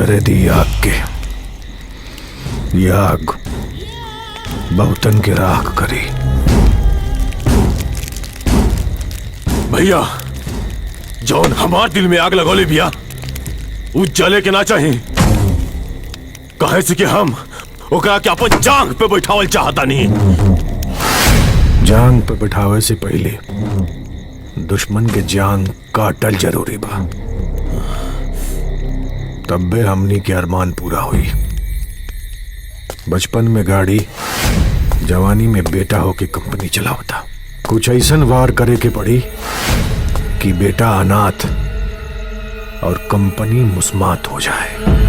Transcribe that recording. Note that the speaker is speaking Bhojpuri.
जरे दी आग के, ये आग बहुतन के राख करी। भैया, जौन हमार दिल में आग लगौले बिया उ जले के ना चाही। कहे से कि हम ओकरा के अपन जांग पे बैठावल चाहता नहीं। जांग पे बैठावे से पहले दुश्मन के जांग काटल जरूरी बा, तब्बे हमनी के अरमान पूरा हुई। बचपन में गाड़ी, जवानी में बेटा होके कंपनी चलावता। कुछ ऐसन वार करे के पड़ी कि बेटा अनाथ और कंपनी मुस्मात हो जाए।